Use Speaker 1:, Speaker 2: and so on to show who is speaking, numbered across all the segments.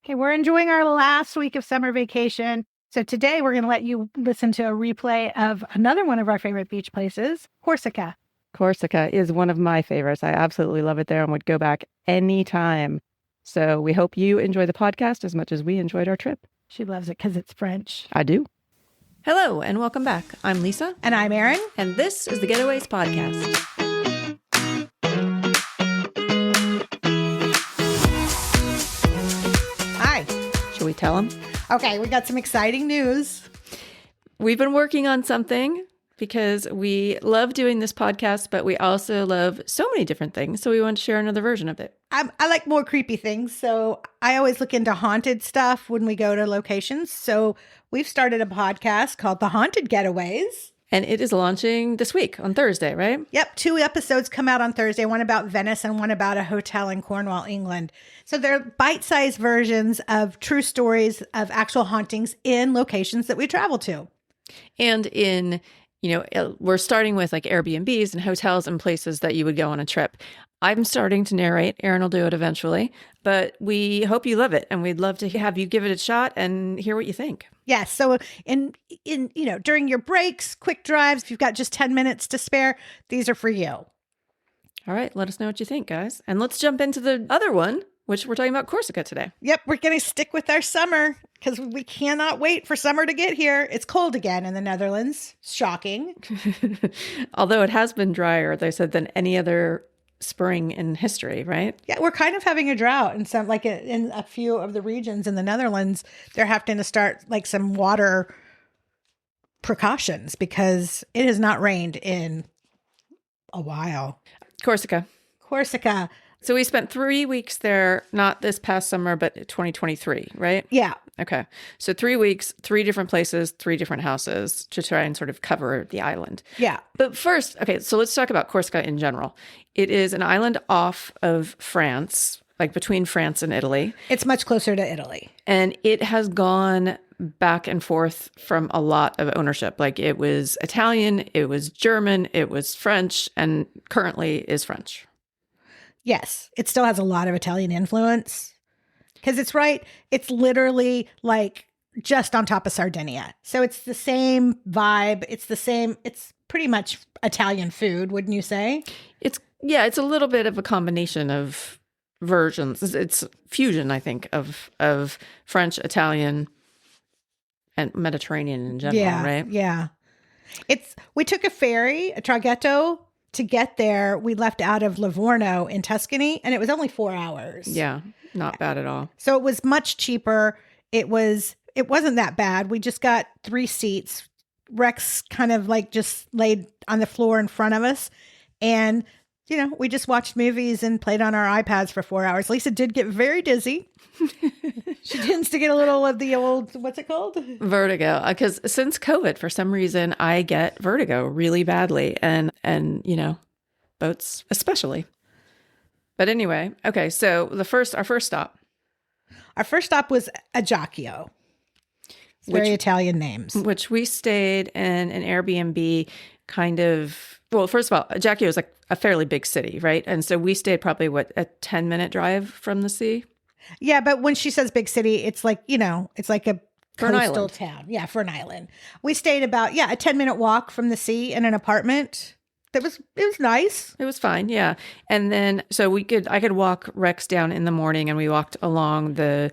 Speaker 1: Okay, we're enjoying our last week of summer vacation. So today we're going to let you listen to a replay of another one of our favorite beach places, Corsica.
Speaker 2: Corsica is one of my favorites. I absolutely love it there and would go back anytime. So we hope you enjoy the podcast as much as we enjoyed our trip.
Speaker 1: She loves it because it's French.
Speaker 2: I do.
Speaker 3: Hello and welcome back. I'm Lisa.
Speaker 1: And I'm Erin.
Speaker 3: And this is the Getaways Podcast.
Speaker 1: Hi.
Speaker 2: Should we tell them?
Speaker 1: Okay, we got some exciting news.
Speaker 3: We've been working on something because we love doing this podcast, but we also love so many different things. So we want to share another version of it.
Speaker 1: I like more creepy things. So I always look into haunted stuff when we go to locations. So we've started a podcast called The Haunted Getaways.
Speaker 3: And it is launching this week on Thursday, right?
Speaker 1: Yep. 2 episodes come out on Thursday, one about Venice and one about a hotel in Cornwall, England. So they're bite-sized versions of true stories of actual hauntings in locations that we travel to.
Speaker 3: And we're starting with like Airbnbs and hotels and places that you would go on a trip. I'm starting to narrate. Erin will do it eventually, but we hope you love it. And we'd love to have you give it a shot and hear what you think.
Speaker 1: Yes. So during your breaks, quick drives, if you've got just 10 minutes to spare, these are for you.
Speaker 3: All right. Let us know what you think, guys. And let's jump into the other one, which we're talking about Corsica today.
Speaker 1: Yep. We're going to stick with our summer because we cannot wait for summer to get here. It's cold again in the Netherlands. Shocking.
Speaker 3: Although it has been drier, they said, than any other spring in history, right?
Speaker 1: Yeah, we're kind of having a drought in some, like in a few of the regions in the Netherlands. They're having to start like some water precautions because it has not rained in a while.
Speaker 3: Corsica. So we spent 3 weeks there, not this past summer, but 2023, right?
Speaker 1: Yeah.
Speaker 3: Okay. So 3 weeks, 3 different places, 3 different houses to try and sort of cover the island.
Speaker 1: Yeah.
Speaker 3: But first, okay, so let's talk about Corsica in general. It is an island off of France, like between France and Italy.
Speaker 1: It's much closer to Italy.
Speaker 3: And it has gone back and forth from a lot of ownership. Like it was Italian, it was German, it was French, and currently is French.
Speaker 1: Yes, it still has a lot of Italian influence because it's literally like just on top of Sardinia. So it's the same vibe. It's pretty much Italian food, wouldn't you say?
Speaker 3: It's a little bit of a combination of versions. It's fusion, I think, of French, Italian, and Mediterranean in general, right?
Speaker 1: Yeah. We took a ferry, a traghetto, to get there. We left out of Livorno in Tuscany, and it was only 4 hours.
Speaker 3: Yeah, not bad at all.
Speaker 1: So it was much cheaper. It wasn't that bad. We just got 3 seats. Rex kind of like just laid on the floor in front of us, and we just watched movies and played on our iPads for 4 hours. Lisa did get very dizzy. She tends to get a little of the old, what's it called?
Speaker 3: Vertigo. Because since COVID, for some reason, I get vertigo really badly. And boats especially. But anyway, okay. So our first stop.
Speaker 1: Our first stop was Ajaccio. Very Italian names.
Speaker 3: Which we stayed in an Airbnb kind of, well, first of all, Ajaccio is like a fairly big city, right? And so we stayed probably, a 10-minute drive from the sea?
Speaker 1: Yeah, but when she says big city, it's like, it's like a coastal town. Yeah, for an island. We stayed about, a 10-minute walk from the sea in an apartment. It was nice.
Speaker 3: It was fine, yeah. And then, so I could walk Rex down in the morning, and we walked along the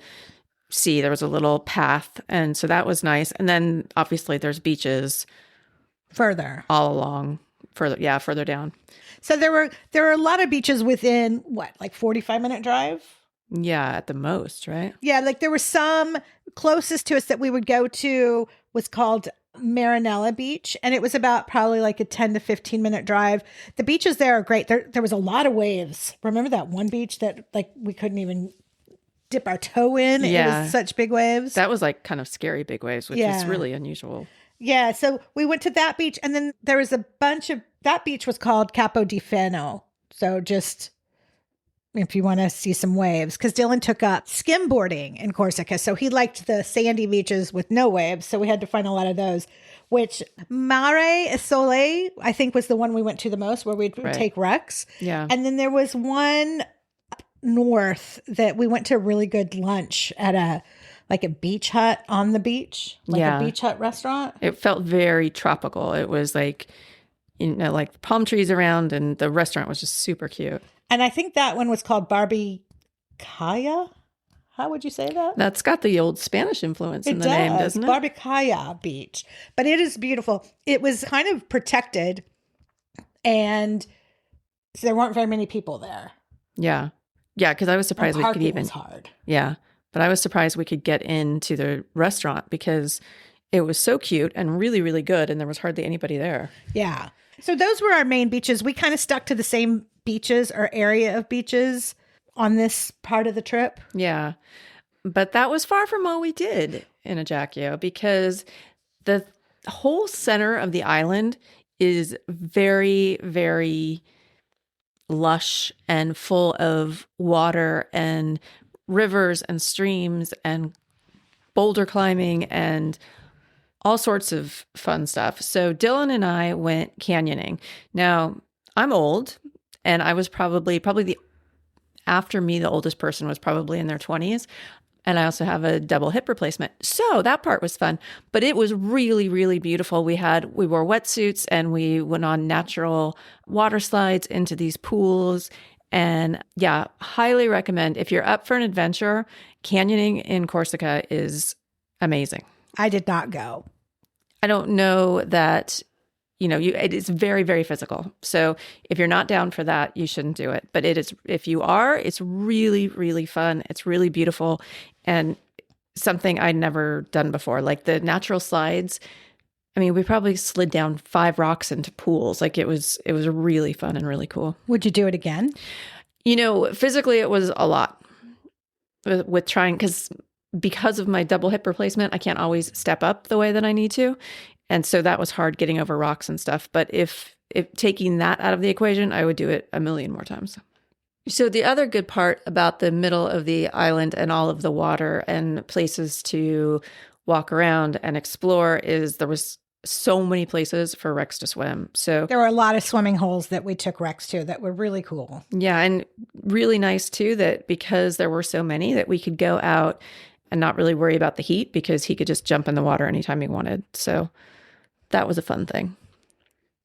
Speaker 3: sea. There was a little path, and so that was nice. And then, obviously, there's beaches
Speaker 1: further
Speaker 3: all along, further down.
Speaker 1: So there were a lot of beaches within, like 45-minute drive?
Speaker 3: Yeah, at the most, right?
Speaker 1: Yeah, like there were some closest to us that we would go to was called Marinella Beach, and it was about probably like a 10 to 15-minute drive. The beaches there are great. There was a lot of waves. Remember that one beach that like we couldn't even dip our toe in?
Speaker 3: Yeah.
Speaker 1: It was such big waves.
Speaker 3: That was like kind of scary big waves, which is really unusual.
Speaker 1: Yeah, so we went to that beach, and then there was a bunch of, that beach was called Capo di Feno. So just if you want to see some waves, because Dylan took up skimboarding in Corsica. So he liked the sandy beaches with no waves. So we had to find a lot of those, which Mare e Sole, I think was the one we went to the most, where we'd take Rex.
Speaker 3: Yeah.
Speaker 1: And then there was one north that we went to a really good lunch at a beach hut on the beach,
Speaker 3: Yeah.
Speaker 1: a beach hut restaurant.
Speaker 3: It felt very tropical. It was like, like palm trees around, and the restaurant was just super cute.
Speaker 1: And I think that one was called Barbie Kaya. How would you say that?
Speaker 3: That's got the old Spanish influence in the name, doesn't it?
Speaker 1: Barbicaya Beach. But it is beautiful. It was kind of protected, and there weren't very many people there.
Speaker 3: Yeah. Yeah, because I was surprised we could even.
Speaker 1: Was hard.
Speaker 3: Yeah. But I was surprised we could get into the restaurant because it was so cute and really, really good, and there was hardly anybody there.
Speaker 1: Yeah. So those were our main beaches. We kind of stuck to the same beaches or area of beaches on this part of the trip.
Speaker 3: Yeah. But that was far from all we did in Ajaccio, because the whole center of the island is very, very lush and full of water and rivers and streams and boulder climbing and all sorts of fun stuff. So Dylan and I went canyoning. Now, I'm old, and I was probably after me, the oldest person was probably in their 20s. And I also have a double hip replacement. So that part was fun, but it was really, really beautiful. We wore wetsuits, and we went on natural water slides into these pools. And yeah, highly recommend, if you're up for an adventure, canyoning in Corsica is amazing.
Speaker 1: I did not go.
Speaker 3: I don't know that, it is very, very physical. So if you're not down for that, you shouldn't do it. But if you are, it's really, really fun. It's really beautiful, and something I'd never done before. Like the natural slides. I mean, we probably slid down 5 rocks into pools. Like it was really fun and really cool.
Speaker 1: Would you do it again?
Speaker 3: Physically it was a lot with trying, because of my double hip replacement, I can't always step up the way that I need to. And so that was hard, getting over rocks and stuff. But if taking that out of the equation, I would do it a million more times. So the other good part about the middle of the island and all of the water and places to walk around and explore is there was so many places for Rex to swim. So
Speaker 1: there were a lot of swimming holes that we took Rex to that were really cool.
Speaker 3: Yeah, and really nice too that because there were so many that we could go out and not really worry about the heat, because he could just jump in the water anytime he wanted. So that was a fun thing.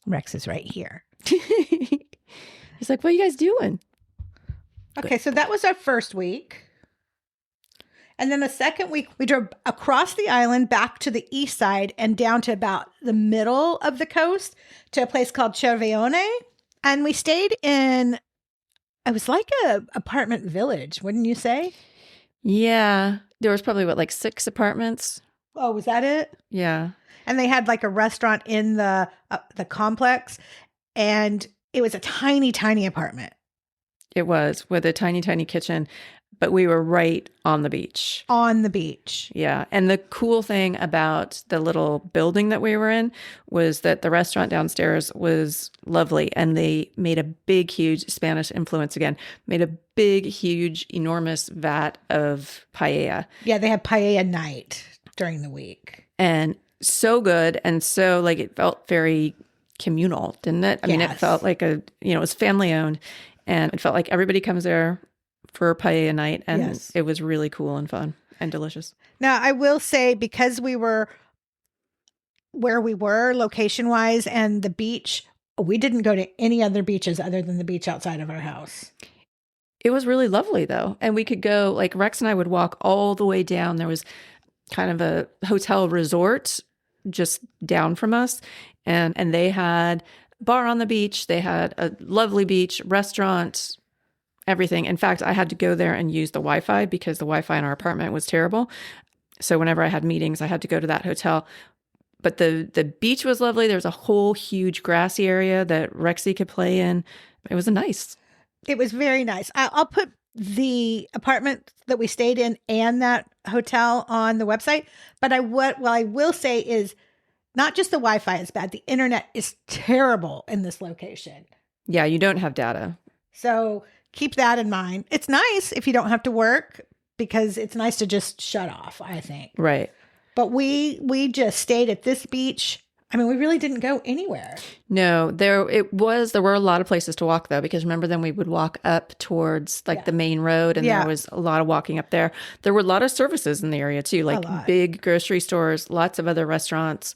Speaker 1: Rex is right here.
Speaker 3: He's like, what are you guys doing?
Speaker 1: Okay, so that was our first week. And then the second week, we drove across the island back to the east side and down to about the middle of the coast to a place called Cervione. And we stayed in, it was like a apartment village, wouldn't you say?
Speaker 3: Yeah. There was probably, 6 apartments?
Speaker 1: Oh, was that it?
Speaker 3: Yeah.
Speaker 1: And they had like a restaurant in the complex. And it was a tiny, tiny apartment.
Speaker 3: It was, with a tiny, tiny kitchen. But we were right on the beach.
Speaker 1: On the beach.
Speaker 3: Yeah. And the cool thing about the little building that we were in was that the restaurant downstairs was lovely. And they made a big, huge Spanish influence again, made a big, huge, enormous vat of paella.
Speaker 1: Yeah, they had paella night during the week.
Speaker 3: And so good. And so it felt very communal, didn't it? I mean, it felt like it was family owned. And it felt like everybody comes there for paella night, and It was really cool and fun and delicious.
Speaker 1: Now, I will say, because we were where we were location-wise and the beach, we didn't go to any other beaches other than the beach outside of our house.
Speaker 3: It was really lovely, though. And we could go, Rex and I would walk all the way down. There was kind of a hotel resort just down from us, and they had bar on the beach. They had a lovely beach, restaurant, everything. In fact, I had to go there and use the Wi-Fi because the Wi-Fi in our apartment was terrible. So whenever I had meetings, I had to go to that hotel. But the beach was lovely. There was a whole huge grassy area that Rexy could play in. It was nice.
Speaker 1: It was very nice. I'll put the apartment that we stayed in and that hotel on the website. But what I will say is, not just the Wi-Fi is bad. The internet is terrible in this location.
Speaker 3: Yeah, you don't have data.
Speaker 1: So keep that in mind. It's nice if you don't have to work, because it's nice to just shut off, I think.
Speaker 3: Right.
Speaker 1: But we just stayed at this beach I mean, we really didn't go anywhere.
Speaker 3: No, there were a lot of places to walk though, because remember then we would walk up towards like the main road and there was a lot of walking up there. There were a lot of services in the area too, like big grocery stores, lots of other restaurants,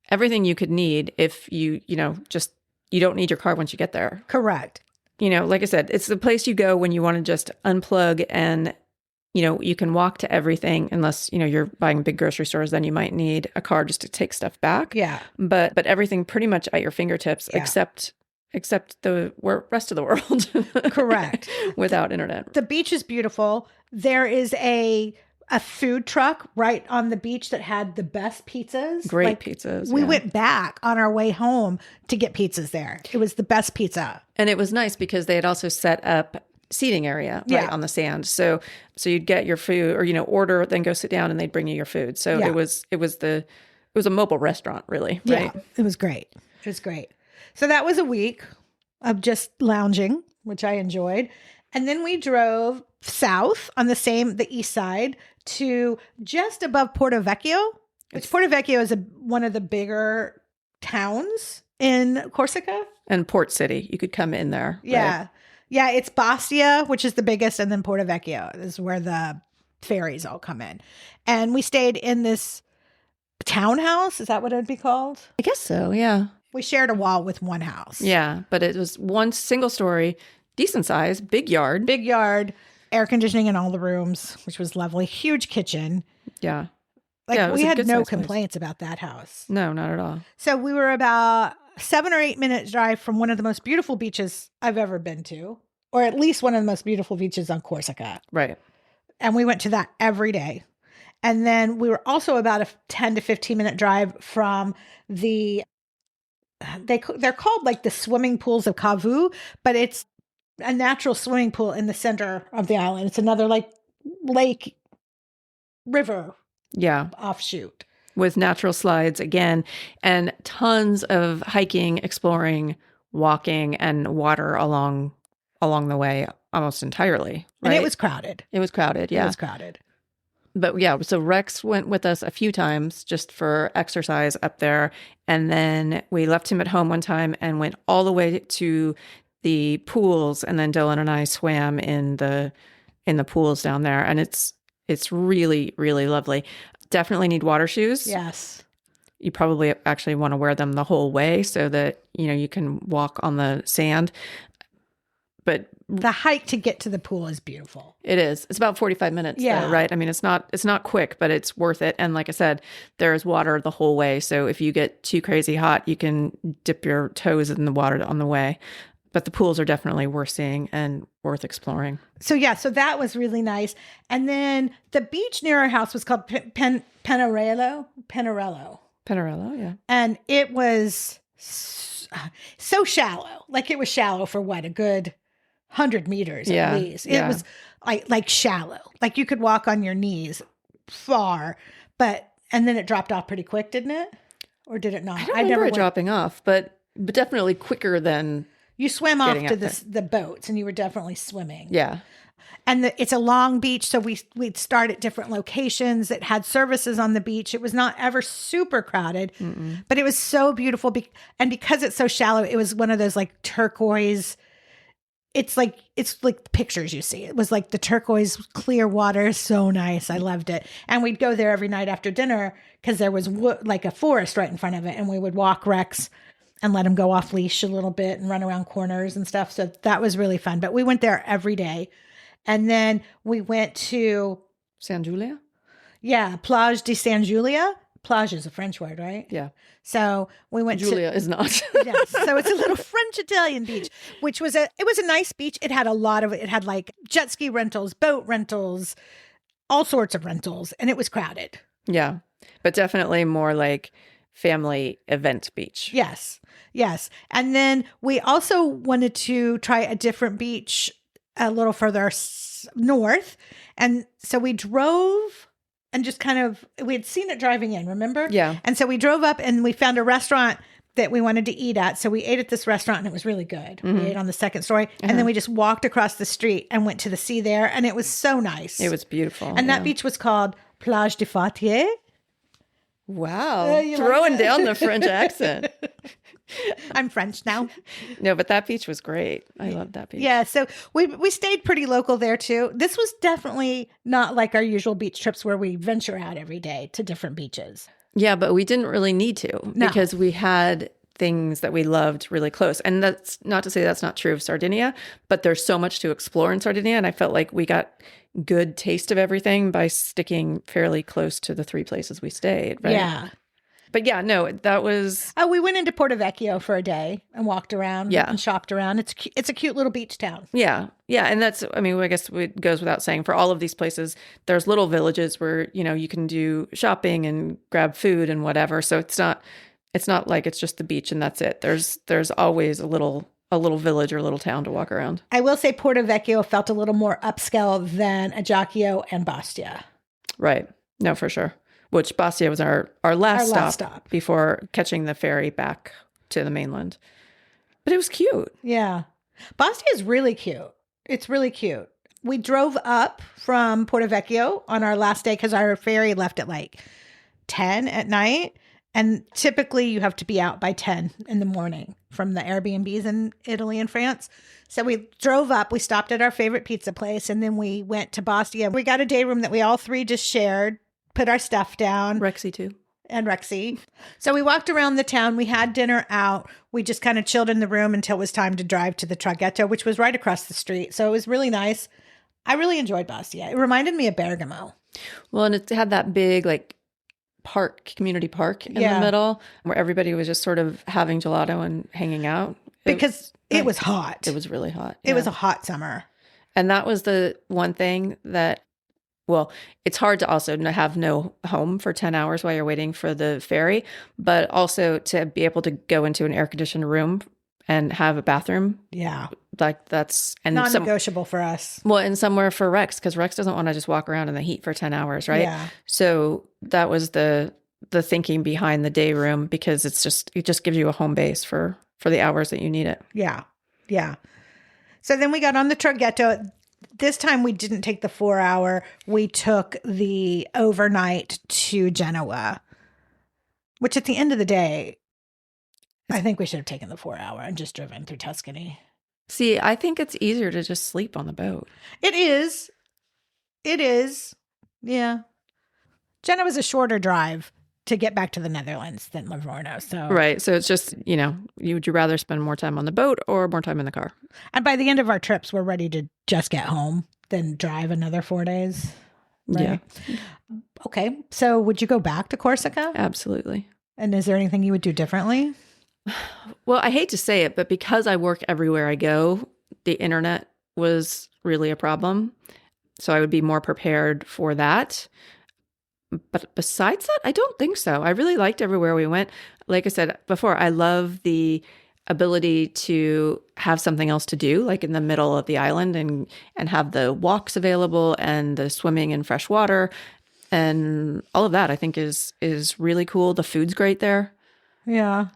Speaker 3: everything you could need if you don't need your car once you get there.
Speaker 1: Correct.
Speaker 3: Like I said, it's the place you go when you want to just unplug and you can walk to everything unless, you're buying big grocery stores, then you might need a car just to take stuff back.
Speaker 1: Yeah.
Speaker 3: But everything pretty much at your fingertips except the rest of the world.
Speaker 1: Correct.
Speaker 3: Without internet.
Speaker 1: The beach is beautiful. There is a food truck right on the beach that had the best pizzas.
Speaker 3: Great pizzas.
Speaker 1: We went back on our way home to get pizzas there. It was the best pizza.
Speaker 3: And it was nice because they had also set up seating area on the sand. So you'd get your food or, order, then go sit down and they'd bring you your food. So it was a mobile restaurant really. Right?
Speaker 1: Yeah, it was great. It was great. So that was a week of just lounging, which I enjoyed. And then we drove south on the east side to just above Porto Vecchio, which Porto Vecchio is one of the bigger towns in Corsica.
Speaker 3: And Port City. You could come in there.
Speaker 1: Yeah.
Speaker 3: Right?
Speaker 1: Yeah, it's Bastia, which is the biggest, and then Porto Vecchio is where the ferries all come in. And we stayed in this townhouse. Is that what it would be called?
Speaker 3: I guess so, yeah.
Speaker 1: We shared a wall with one house.
Speaker 3: Yeah, but it was one single story, decent size, big yard.
Speaker 1: Big yard, air conditioning in all the rooms, which was lovely. Huge kitchen.
Speaker 3: Yeah.
Speaker 1: We had no complaints about that house.
Speaker 3: No, not at all.
Speaker 1: So we were about 7 or 8 minutes drive from one of the most beautiful beaches I've ever been to, or at least one of the most beautiful beaches on Corsica.
Speaker 3: Right.
Speaker 1: And we went to that every day. And then we were also about a 10 to 15 minute drive from they're called like the swimming pools of Cavu, but it's a natural swimming pool in the center of the island. It's another like lake river offshoot.
Speaker 3: With natural slides again, and tons of hiking, exploring, walking, and water along the way almost entirely. Right?
Speaker 1: And it was crowded.
Speaker 3: It was crowded, yeah.
Speaker 1: It was crowded.
Speaker 3: But yeah, so Rex went with us a few times just for exercise up there. And then we left him at home one time and went all the way to the pools. And then Dylan and I swam in the pools down there. And it's really, really lovely. Definitely need water shoes.
Speaker 1: Yes.
Speaker 3: You probably actually want to wear them the whole way so that, you can walk on the sand. But
Speaker 1: the hike to get to the pool is beautiful.
Speaker 3: It is. It's about 45 minutes though, right? I mean, it's not quick, but it's worth it. And like I said, there's water the whole way. So if you get too crazy hot, you can dip your toes in the water on the way. But the pools are definitely worth seeing and worth exploring.
Speaker 1: So that was really nice. And then the beach near our house was called Penarello.
Speaker 3: Penarello, yeah.
Speaker 1: And it was so shallow. Like it was shallow for a good 100 meters at least. It was like shallow. Like you could walk on your knees far, and then it dropped off pretty quick, didn't it? Or did it not?
Speaker 3: I don't remember it dropping off, but definitely quicker than...
Speaker 1: You swam off to the boats, and you were definitely swimming.
Speaker 3: Yeah.
Speaker 1: And it's a long beach, so we'd start at different locations that had services on the beach. It was not ever super crowded, but it was so beautiful. And because it's so shallow, it was one of those like turquoise. It's like the pictures you see. It was like the turquoise clear water, so nice. I loved it. And we'd go there every night after dinner because there was like a forest right in front of it, and we would walk Rex and let him go off leash a little bit and run around corners and stuff. So that was really fun. But we went there every day. And then we went to...
Speaker 3: San Giulia?
Speaker 1: Yeah, Plage de San Giulia. Plage is a French word, right?
Speaker 3: Yeah.
Speaker 1: So we went
Speaker 3: Giulia is not.
Speaker 1: Yes. So it's a little French-Italian beach, which was it was a nice beach. It had it had like jet ski rentals, boat rentals, all sorts of rentals. And it was crowded.
Speaker 3: Yeah. But definitely more like family event beach.
Speaker 1: Yes. Yes. And then we also wanted to try a different beach a little further north. And so we drove and just we had seen it driving in, remember?
Speaker 3: Yeah.
Speaker 1: And so we drove up and we found a restaurant that we wanted to eat at. So we ate at this restaurant and it was really good. We ate on the second story. And then we just walked across the street and went to the sea there. And it was so nice.
Speaker 3: It was beautiful.
Speaker 1: And that beach was called Plage de Fatier.
Speaker 3: Wow.
Speaker 1: You like
Speaker 3: Throwing
Speaker 1: that?
Speaker 3: down the French accent.
Speaker 1: I'm French now.
Speaker 3: No, but that beach was great. I love that beach.
Speaker 1: Yeah, so we stayed pretty local there too. This was definitely not like our usual beach trips where we venture out every day to different beaches.
Speaker 3: Yeah, but we didn't really need to
Speaker 1: No.
Speaker 3: because we had things that we loved really close. And that's not to say that's not true of Sardinia, but there's so much to explore in Sardinia. And I felt like we got good taste of everything by sticking fairly close to the 3 places we stayed. Right?
Speaker 1: Yeah.
Speaker 3: But yeah, no, that was,
Speaker 1: Oh, we went into Porto Vecchio for a day and walked around
Speaker 3: Yeah.
Speaker 1: and shopped around. It's a cute little beach town.
Speaker 3: yeah. Yeah. And that's, I mean, I guess it goes without saying for all of these places, there's little villages where, you can do shopping and grab food and whatever. So it's not like it's just the beach and that's it. There's always a little village or a little town to walk around.
Speaker 1: I will say Porto Vecchio felt a little more upscale than Ajaccio and Bastia.
Speaker 3: Right. No, for sure. Which Bastia was our last stop before catching the ferry back to the mainland. But it was cute.
Speaker 1: Yeah. Bastia is really cute. It's really cute. We drove up from Porto Vecchio on our last day because our ferry left at like 10 at night. And typically you have to be out by 10 in the morning from the Airbnbs in Italy and France. So we drove up, we stopped at our favorite pizza place, and then we went to Bastia. We got a day room that we all 3 just shared, put our stuff down.
Speaker 3: Rexy too.
Speaker 1: And Rexy. So we walked around the town. We had dinner out. We just kind of chilled in the room until it was time to drive to the Traghetto, which was right across the street. So it was really nice. I really enjoyed Bastia. It reminded me of Bergamo.
Speaker 3: Well, and it had that big community park in the middle where everybody was just sort of having gelato and hanging out.
Speaker 1: Because it was hot.
Speaker 3: It was really hot.
Speaker 1: It was a hot summer.
Speaker 3: And that was the one thing that, well, it's hard to also have no home for 10 hours while you're waiting for the ferry, but also to be able to go into an air-conditioned room and have a bathroom.
Speaker 1: Yeah.
Speaker 3: Like that's
Speaker 1: non-negotiable for us.
Speaker 3: Well, and somewhere for Rex, because Rex doesn't want to just walk around in the heat for 10 hours, right?
Speaker 1: Yeah.
Speaker 3: So that was the thinking behind the day room, because it just gives you a home base for the hours that you need it.
Speaker 1: Yeah. Yeah. So then we got on the Traghetto. This time we didn't take the 4-hour. We took the overnight to Genoa, which at the end of the day, I think we should have taken the 4-hour and just driven through Tuscany.
Speaker 3: See, I think it's easier to just sleep on the boat.
Speaker 1: It is. It is. Yeah. Genoa's a shorter drive to get back to the Netherlands than Livorno. So
Speaker 3: Right. So it's just, would you rather spend more time on the boat or more time in the car?
Speaker 1: And by the end of our trips, we're ready to just get home, then drive another 4 days. Right? Yeah. Okay. So would you go back to Corsica?
Speaker 3: Absolutely.
Speaker 1: And is there anything you would do differently?
Speaker 3: Well, I hate to say it, but because I work everywhere I go, the internet was really a problem. So I would be more prepared for that. But besides that, I don't think so. I really liked everywhere we went. Like I said before, I love the ability to have something else to do, like in the middle of the island, and have the walks available and the swimming in fresh water and all of that. I think is really cool. The food's great there.
Speaker 1: Yeah.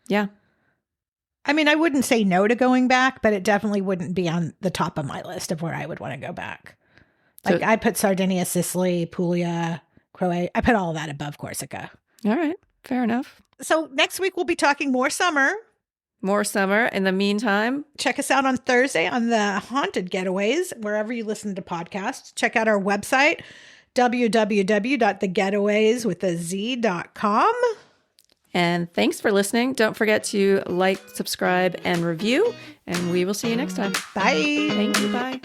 Speaker 3: Yeah.
Speaker 1: I mean, I wouldn't say no to going back, but it definitely wouldn't be on the top of my list of where I would want to go back. Like I put Sardinia, Sicily, Puglia, Croatia. I put all of that above Corsica.
Speaker 3: All right. Fair enough.
Speaker 1: So next week we'll be talking more summer.
Speaker 3: More summer. In the meantime,
Speaker 1: check us out on Thursday on the Haunted Getaways, wherever you listen to podcasts. Check out our website, www.thegetaways.com.
Speaker 3: And thanks for listening. Don't forget to like, subscribe, and review. And we will see you next time.
Speaker 1: Bye.
Speaker 3: Thank you. Bye.